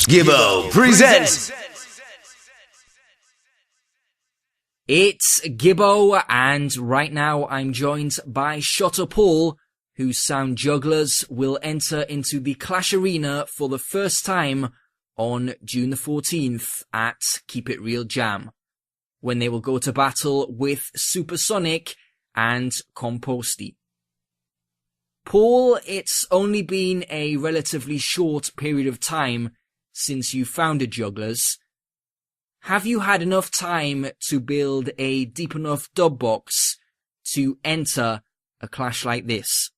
Gibbo presents. It's Gibbo, and right now I'm joined by Shotta Paul, whose sound Jugglers will enter into the Clash Arena for the first time on June the 14th at Keep It Real Jam, when they will go to battle with Supersonic and Komposti. Paul, it's only been a relatively short period of time since you founded Jugglers. Have you had enough time to build a deep enough dub box to enter a clash like this?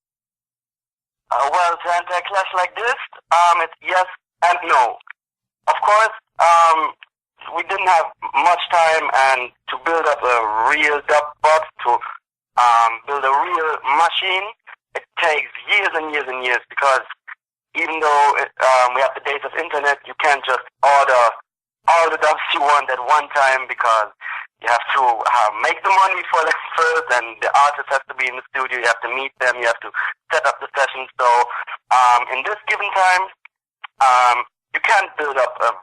Well, to enter a clash like this, it's yes and no. Of course, we didn't have much time and to build up a real dub box, to build a real machine. It takes years and years and years, because even though we have the days of internet, you can't just order all the dubs you want at one time, because you have to make the money for them first, and the artist has to be in the studio, you have to meet them, you have to set up the session. So in this given time, you can't build up a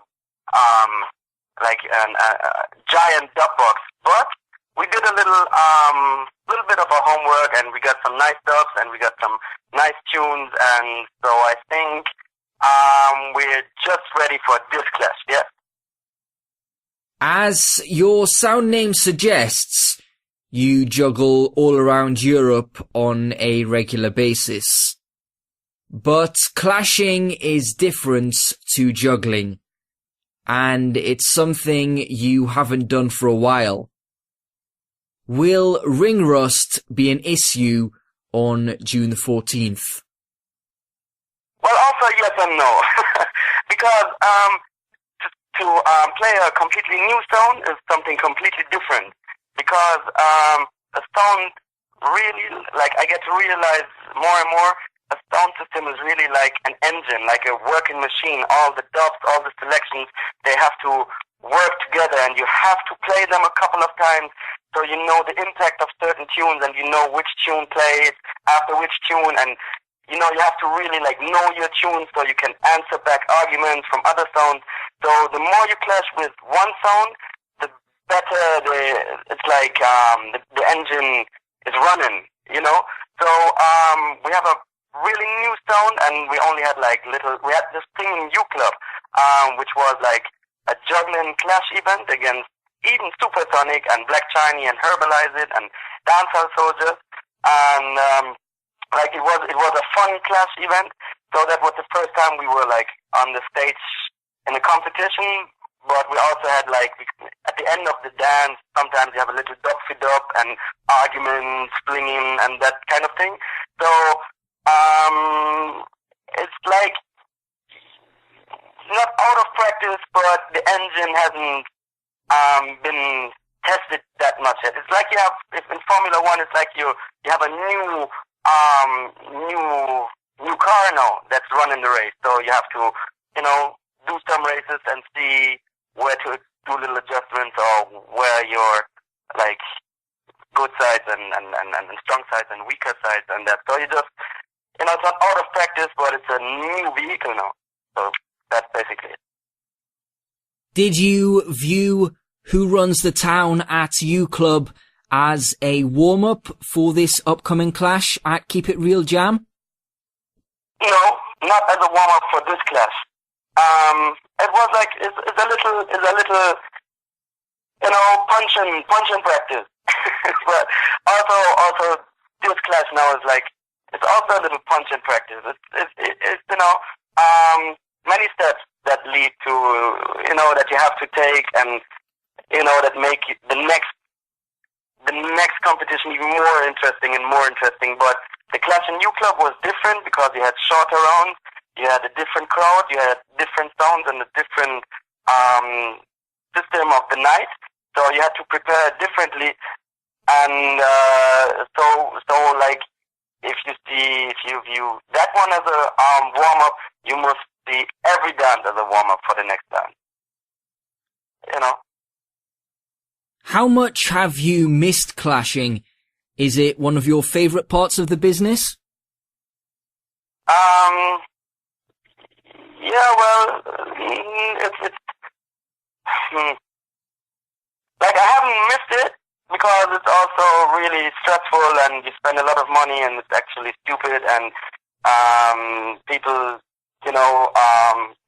giant dub box, but we did a little bit of our homework, and we got some nice dubs, and we got some nice tunes, and so I think we're just ready for this clash, yeah. As your sound name suggests, you juggle all around Europe on a regular basis. But clashing is different to juggling, and it's something you haven't done for a while. Will ring rust be an issue on June the 14th? Well, also yes and no. Because to play a completely new sound is something completely different. Because a sound really, like, I get to realize more and more, a sound system is really like an engine, like a working machine. All the dubs, all the selections, they have to work together, and you have to play them a couple of times, so you know the impact of certain tunes, and you know which tune plays after which tune, and you know you have to really like know your tunes so you can answer back arguments from other sounds. So the more you clash with one sound, the better it's like the engine is running, you know. So we have a really new sound, and we only had we had this thing in U Club, which was like a juggling clash event against even Supersonic and Black Chiney and Herbalize It and Dancehall Soldiers, and it was a fun clash event. So that was the first time we were like on the stage in a competition. But we also had at the end of the dance, sometimes you have a little dub for dub and arguments, flinging, and that kind of thing. So it's like not out of practice, but the engine hasn't been tested that much yet. It's like if in Formula One, it's like you have a new car now that's running the race. So you have to, do some races and see where to do little adjustments, or where your good sides and strong sides and weaker sides and that. So you just, it's not out of practice, but it's a new vehicle now. So that's basically it. Did you view Who Runs the Town at U Club as a warm-up for this upcoming clash at Keep It Real Jam? No, not as a warm-up for this clash. It was it's a little, punch and practice. But also this clash now is it's also a little punch and practice. It's many steps that lead to, that you have to take, and, that make the next competition even more interesting and more interesting. But the clash in U Club was different because you had shorter rounds, you had a different crowd, you had different sounds and a different system of the night. So you had to prepare differently. And if you view that one as a warm-up, you must see every dance as a warm-up for the next dance. How much have you missed clashing? Is it one of your favourite parts of the business? Yeah, well, it's like I haven't missed it because it's also really stressful and you spend a lot of money and it's actually stupid and people,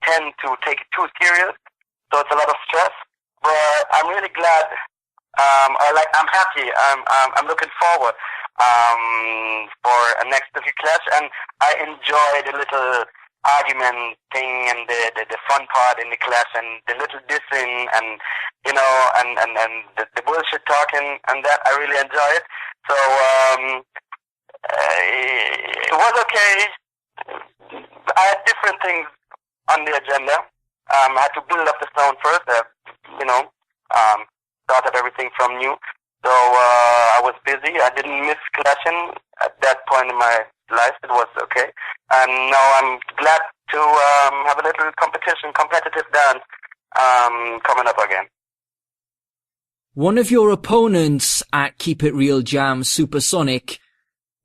tend to take it too serious. So it's a lot of stress. But I'm really glad. I'm happy. I'm looking forward for a next Pacific Clash, and I enjoy the little argument thing and the fun part in the clash and the little dissing and and the bullshit talking and that I really enjoy it. So it was okay. I had different things on the agenda. I had to build up the sound first. Start up everything from new. So I was busy. I didn't miss clashing at that point in my life. It was okay. And now I'm glad to have a little competitive dance coming up again. One of your opponents at Keep It Real Jam, Supersonic,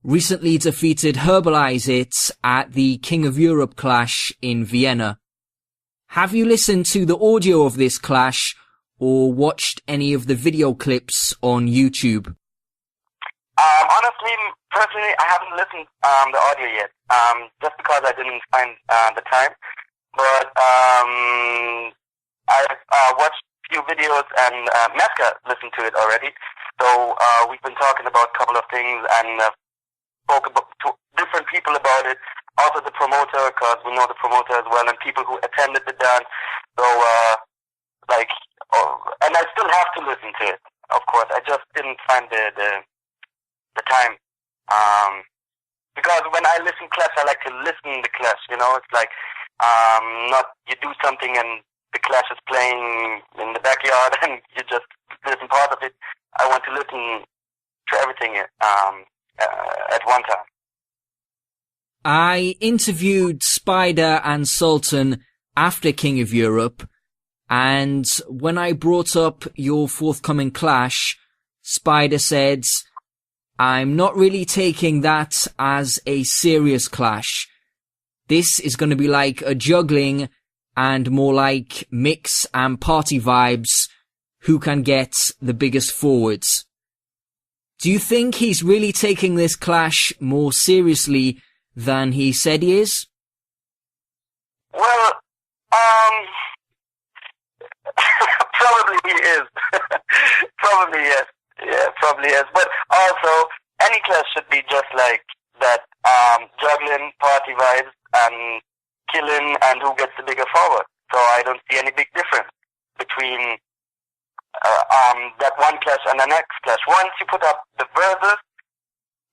recently defeated Herbalize It at the King of Europe clash in Vienna. Have you listened to the audio of this clash or watched any of the video clips on YouTube? Honestly, personally, I haven't listened the audio yet, just because I didn't find the time. But I've watched a few videos, and Meska listened to it already. So we've been talking about a couple of things and spoke to different people about it. Also the promoter, because we know the promoter as well, and people who attended the dance. So, and I still have to listen to it, of course. I just didn't find the time. Because when I listen clash, I like to listen the clash, It's like, not you do something and the clash is playing in the backyard and you just listen part of it. I want to listen to everything at one time. I interviewed Spider and Sultan after King of Europe, and when I brought up your forthcoming clash, Spider said, I'm not really taking that as a serious clash. This is going to be like a juggling and more like mix and party vibes, who can get the biggest forwards. Do you think he's really taking this clash more seriously than he said he is? Well, probably he is. Probably yes. Yeah, probably yes. But also, any clash should be just like that, juggling, party vibes, and killing, and who gets the bigger forward. So I don't see any big difference between that one clash and the next clash. Once you put up the verses,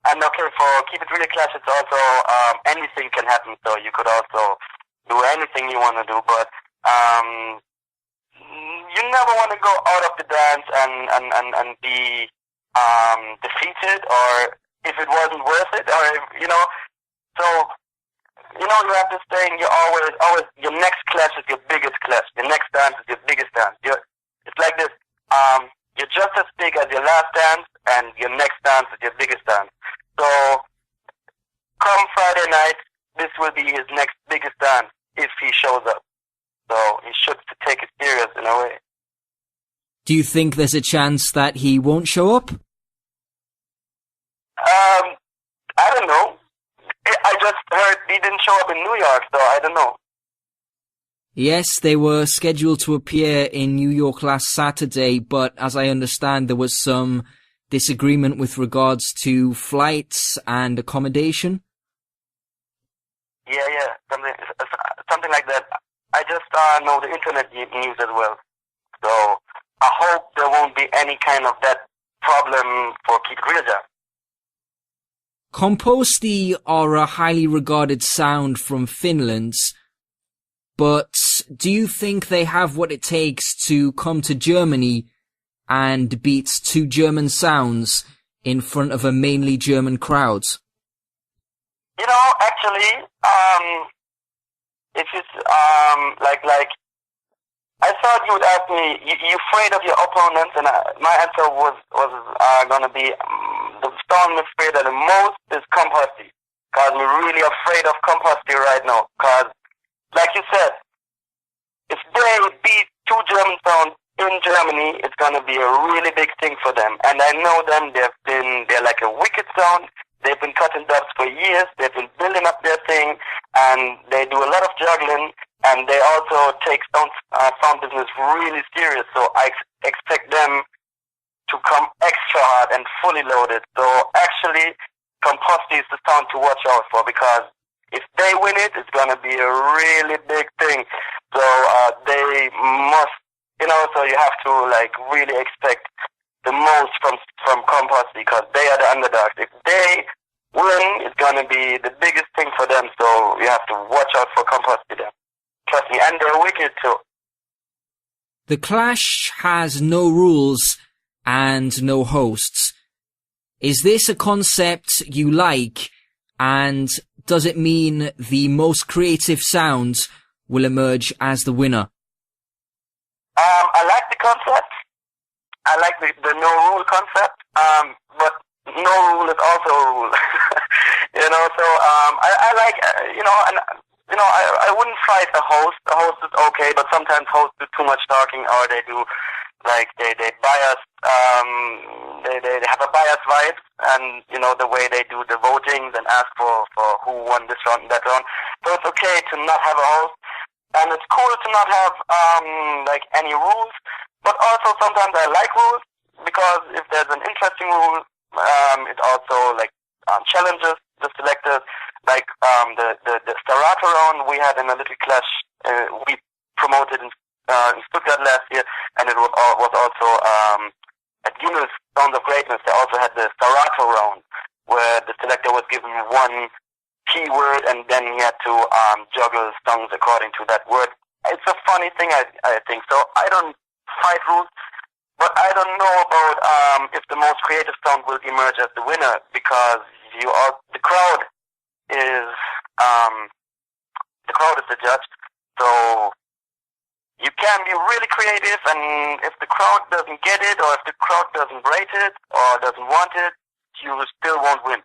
and okay, for Keep It Real Clash, it's also anything can happen. So you could also do anything you want to do, but you never want to go out of the dance and be defeated, or if it wasn't worth it, or So you have this thing. You always your next clash is your biggest clash. Your next dance is your biggest dance. It's like this. You're just as big as your last dance, and your next dance is your biggest dance. So, come Friday night, this will be his next biggest dance if he shows up. So, he should take it serious in a way. Do you think there's a chance that he won't show up? I don't know. I just heard he didn't show up in New York, so I don't know. Yes, they were scheduled to appear in New York last Saturday, but as I understand, there was some disagreement with regards to flights and accommodation. Yeah, something like that. I just know the internet news as well. So I hope there won't be any kind of that problem for Keep It Real Jam. Komposti are a highly regarded sound from Finland, but do you think they have what it takes to come to Germany and beat two German sounds in front of a mainly German crowd? Actually, if it's like I thought you would ask me, you afraid of your opponents, and my answer was gonna be the song I'm afraid of the most is Komposti, because I'm really afraid of Komposti right now, because like you said, if they beat two German sounds in Germany, it's gonna be a really big thing for them. And I know them, they're like a wicked sound. They've been cutting dubs for years. They've been building up their thing, and they do a lot of juggling, and they also take sound business really serious. So I expect them to come extra hard and fully loaded. So actually, Komposti is the sound to watch out for, because if they win it, it's gonna be a really big thing. So they must, so you have to like really expect the most from Komposti, because they are the underdogs. If they win, it's gonna be the biggest thing for them. So you have to watch out for Komposti there. Trust me, and they're wicked too. The Clash has no rules and no hosts. Is this a concept you like, and does it mean the most creative sounds will emerge as the winner? I like the concept. I like the no rule concept, but no rule is also a rule. So I like, I wouldn't fight a host. A host is okay, but sometimes hosts do too much talking, or they do, like, they bias, they have a biased vibe, and, the way they do the votings and ask for who won this round and that round. So it's okay to not have a host, and it's cool to not have, any rules. But also sometimes I like rules, because if there's an interesting rule, it also challenges the selectors. Like the Starata round we had in a little clash, we promoted in Stuttgart last year, and it was also at Jugglerz Sounds of Greatness. They also had the Starata round, where the selector was given one keyword, and then he had to juggle songs according to that word. It's a funny thing, I think. So I don't fight rules, but I don't know about if the most creative sound will emerge as the winner, because the crowd is the judge. So you can be really creative, and if the crowd doesn't get it, or if the crowd doesn't rate it or doesn't want it, you still won't win.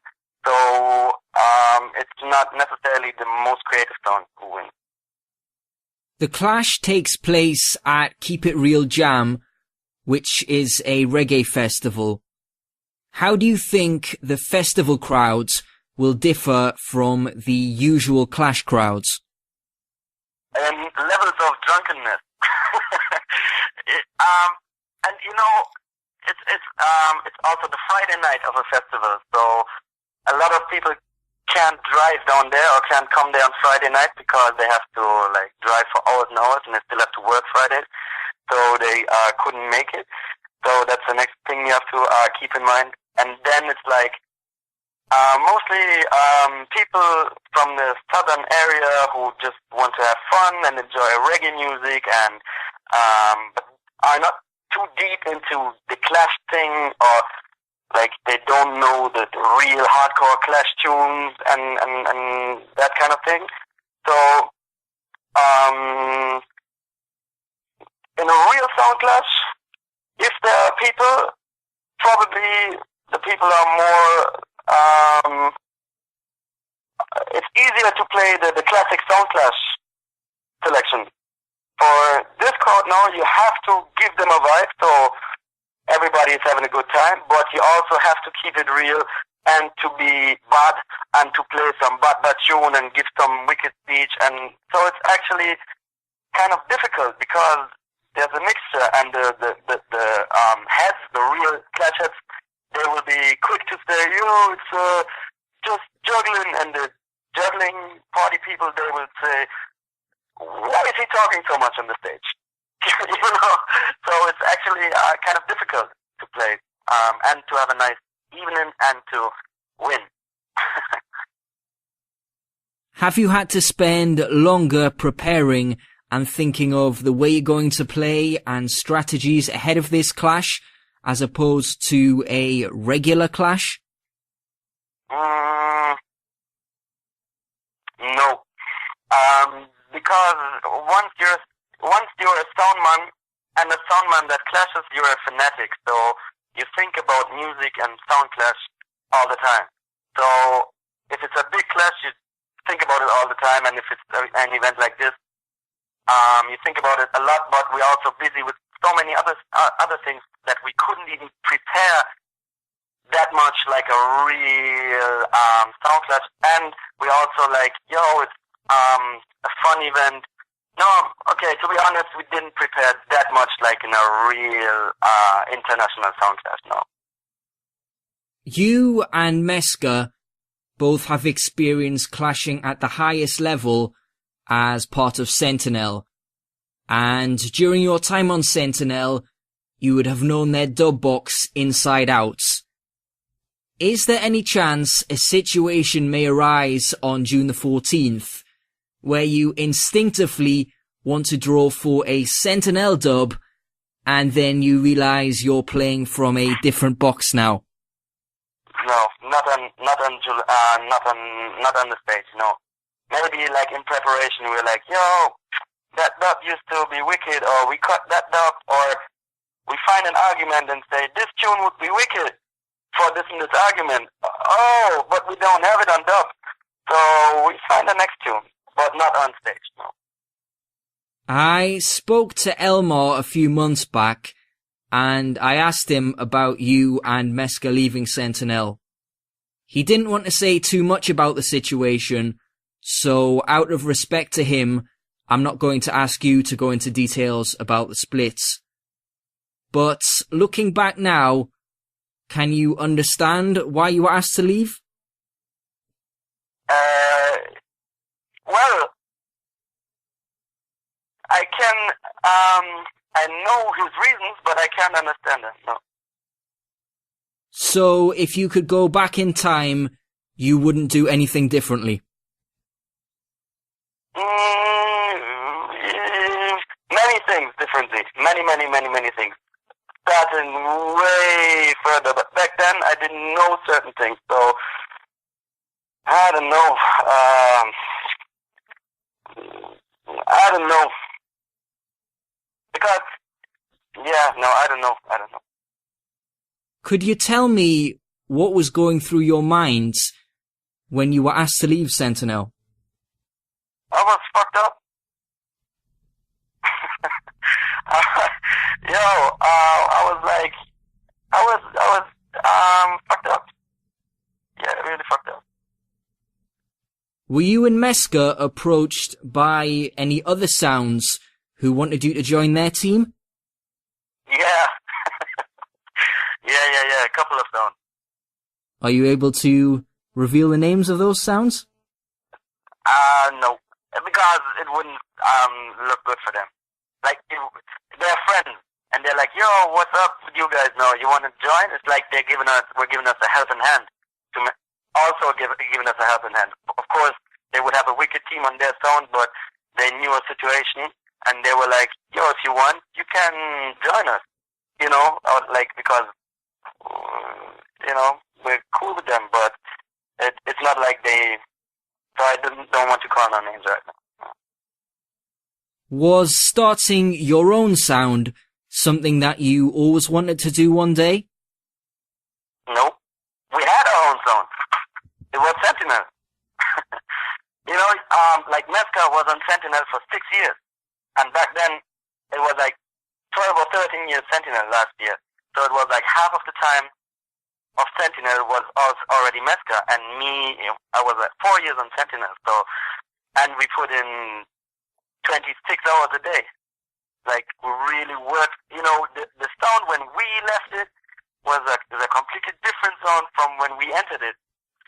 So it's not necessarily the most creative sound who wins. The Clash takes place at Keep It Real Jam, which is a reggae festival. How do you think the festival crowds will differ from the usual Clash crowds? Levels of drunkenness. It's also the Friday night of a festival, so a lot of people can't drive down there or can't come there on Friday night, because they have to drive for hours and hours, and they still have to work Friday, so they couldn't make it. So that's the next thing you have to keep in mind. And then it's mostly people from the southern area who just want to have fun and enjoy reggae music, and but are not too deep into the Clash thing, or they don't know the real hardcore Clash tunes and that kind of thing. So in a real sound clash, if there are people, probably the people are more it's easier to play the classic sound clash selection. For this crowd now, you have to give them a vibe, so everybody is having a good time, but you also have to keep it real and to be bad and to play some bad tune and give some wicked speech. And so it's actually kind of difficult, because there's a mixture, and the heads, the real Clash heads, they will be quick to say, it's just juggling, and the juggling party people, they will say, why is he talking so much on the stage? So it's actually kind of difficult to play, and to have a nice evening and to win. Have you had to spend longer preparing and thinking of the way you're going to play and strategies ahead of this clash, as opposed to a regular clash? No. Because once you're a soundman, and a soundman that clashes, you're a fanatic. So you think about music and sound clash all the time. So if it's a big clash, you think about it all the time, and if it's an event like this, you think about it a lot, but we're also busy with so many other things that we couldn't even prepare that much like a real sound clash. And we also like, it's a fun event. No, okay, to be honest, we didn't prepare that much like in a real international sound clash, no. You and Meska both have experience clashing at the highest level as part of Sentinel. And during your time on Sentinel, you would have known their dub box inside out. Is there any chance a situation may arise on June the 14th where you instinctively want to draw for a Sentinel dub and then you realize you're playing from a different box now? No, not on the stage, no. Maybe like in preparation we're like, that dub used to be wicked, or we cut that dub, or we find an argument and say, this tune would be wicked for this and this argument. Oh, but we don't have it on dub. So we find the next tune, but not on stage, no. I spoke to Elmar a few months back, and I asked him about you and Meska leaving Sentinel. He didn't want to say too much about the situation, so out of respect to him, I'm not going to ask you to go into details about the splits. But looking back now, can you understand why you were asked to leave? Well, I can, I know his reasons, but I can't understand them, no. So if you could go back in time, you wouldn't do anything differently? Many things differently. Many things. Starting way further, but back then I didn't know certain things, so I don't know. I don't know. Because, I don't know. Could you tell me what was going through your minds when you were asked to leave Sentinel? I was fucked up. I was fucked up. Yeah, really fucked up. Were you and Meska approached by any other sounds who wanted you to join their team? Yeah. yeah, a couple of sounds. Are you able to reveal the names of those sounds? No. Because it wouldn't look good for them. Like, they're friends, and they're like, what's up with you guys now? You want to join? It's like we're giving us a helping hand. Giving us a helping hand. Of course, they would have a wicked team on their sound, but they knew a situation, and they were like, if you want, you can join us. Because, we're cool with them, but it's not like so I don't want to call on names right now. Was starting your own sound something that you always wanted to do one day? Nope. We had our own sound. It was Sentinel. Meska was on Sentinel for 6 years. And back then, it was like 12 or 13 years Sentinel last year. So it was like half of the time of Sentinel was already Meska. And me, I was like 4 years on Sentinel. And we put in 26 hours a day. Like, we really worked. The sound when we left it was a completely different sound from when we entered it.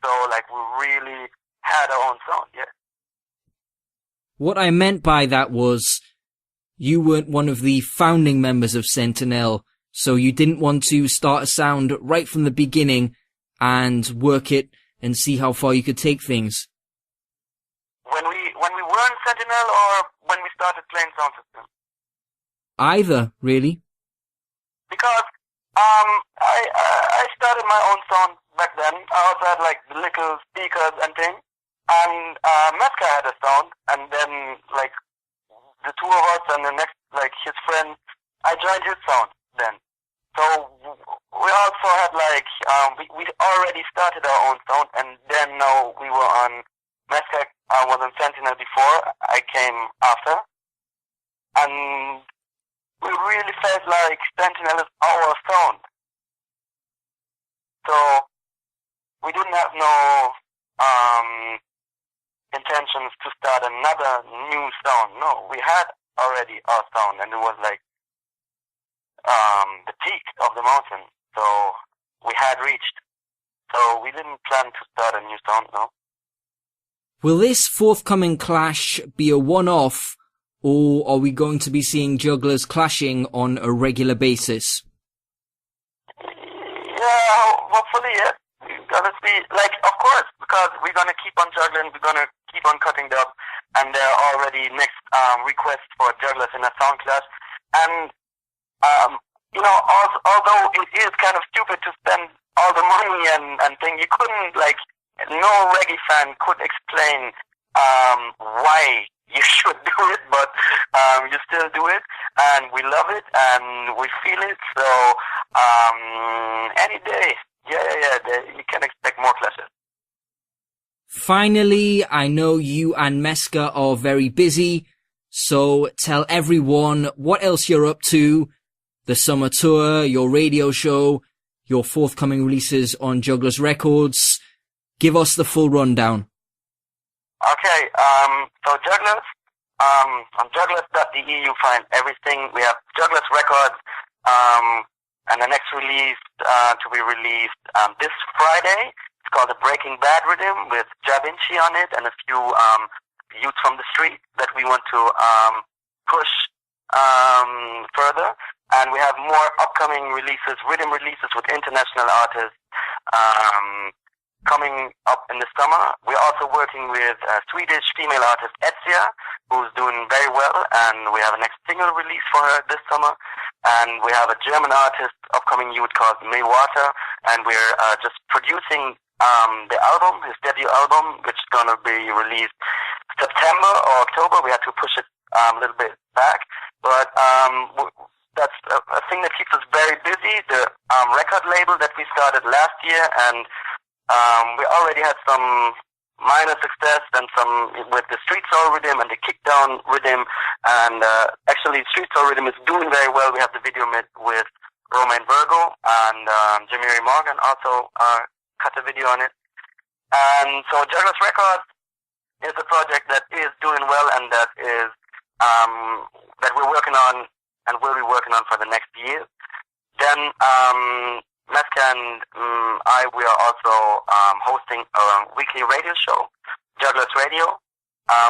So, we really had our own sound, yeah. What I meant by that was, you weren't one of the founding members of Sentinel, so you didn't want to start a sound right from the beginning and work it and see how far you could take things. When we were in Sentinel, or when we started playing sound system? Either, really. Because I started my own sound back then. I also had the little speakers and things. And Meska had a sound, and then the two of us and the next his friend, I joined his sound then. So we also had we already started our own sound, and then now we were on Meska and we really felt like Sentinel is our sound. So we didn't have no intentions to start another new sound. No, we had already our sound, and it was like the peak of the mountain. So we had reached. So we didn't plan to start a new sound, no. Will this forthcoming clash be a one-off, or are we going to be seeing Jugglers clashing on a regular basis? Yeah, hopefully, yes. We're gonna see, like, of course, because we're gonna keep on juggling, we're gonna keep on cutting dub, and there are already next requests for Jugglers in a sound clash. And, you know, although it is kind of stupid to spend all the money and thing, you couldn't, like, no reggae fan could explain why you should do it, but you still do it, and we love it, and we feel it. So any day, you can expect more clashes. Finally, I know you and Meska are very busy, so tell everyone what else you're up to, the summer tour, your radio show, your forthcoming releases on Jugglers Records. Give us the full rundown. Okay, so Jugglers, on jugglers.de you find everything. We have Jugglers Records, and the next release to be released this Friday. It's called The Breaking Bad Rhythm with Ja Vinci on it and a few youths from the street that we want to push further. And we have more upcoming releases, rhythm releases with international artists coming up in the summer. We're also working with a Swedish female artist, Etsia, who's doing very well, and we have a next single release for her this summer. And we have a German artist, upcoming youth, called Maywater, and we're just producing the album, his debut album, which is going to be released September or October. We had to push it a little bit back, but that's a thing that keeps us very busy. The record label that we started last year, and we already had some minor success and some with the street soul rhythm and the kickdown rhythm, and actually street soul rhythm is doing very well. We have the video with Romain Virgo, and Jamiri Morgan also cut a video on it. And so Jugglers Records is a project that is doing well, and that is that we're working on and will be working on for the next year. Then Meska and we are also hosting a weekly radio show, Jugglers Radio,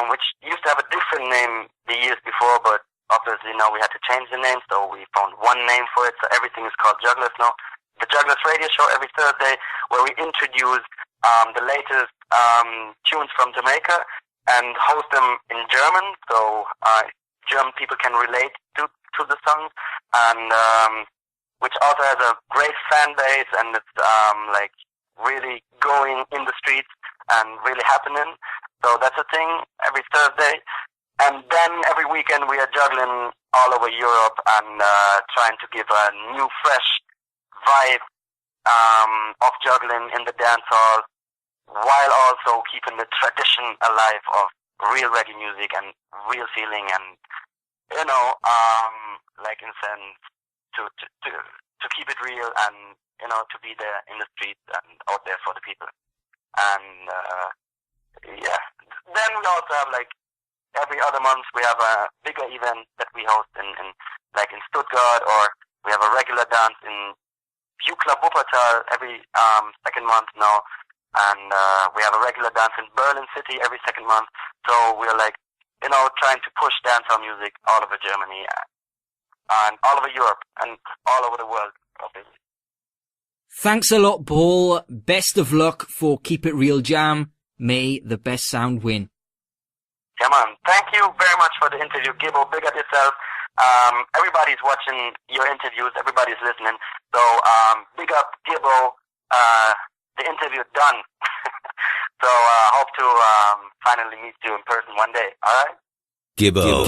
which used to have a different name the years before, but obviously now we had to change the name, so we found one name for it, so everything is called Jugglers now. The Jugglers Radio Show every Thursday, where we introduce the latest tunes from Jamaica and host them in German, so German people can relate to the songs, and which also has a great fan base, and it's like really going in the streets and really happening. So that's a thing every Thursday. And then every weekend we are juggling all over Europe and trying to give a new, fresh vibe of juggling in the dance hall, while also keeping the tradition alive of real reggae music and real feeling, and you know, like in sense to keep it real, and you know, to be there in the streets and out there for the people. And yeah, then we also have, like, every other month we have a bigger event that we host in like in Stuttgart, or we have a regular dance in View Club Wuppertal every second month now, and we have a regular dance in Berlin City every second month. So we're, like, you know, trying to push dancehall music all over Germany and all over Europe and all over the world, obviously. Thanks a lot, Paul. Best of luck for Keep It Real Jam. May the best sound win. Yeah, man. Thank you very much for the interview, Gibbo. Big up yourself. Everybody's watching your interviews. Everybody's listening. So, big up, Gibbo. The interview done. So, hope to finally meet you in person one day. All right? Gibbo.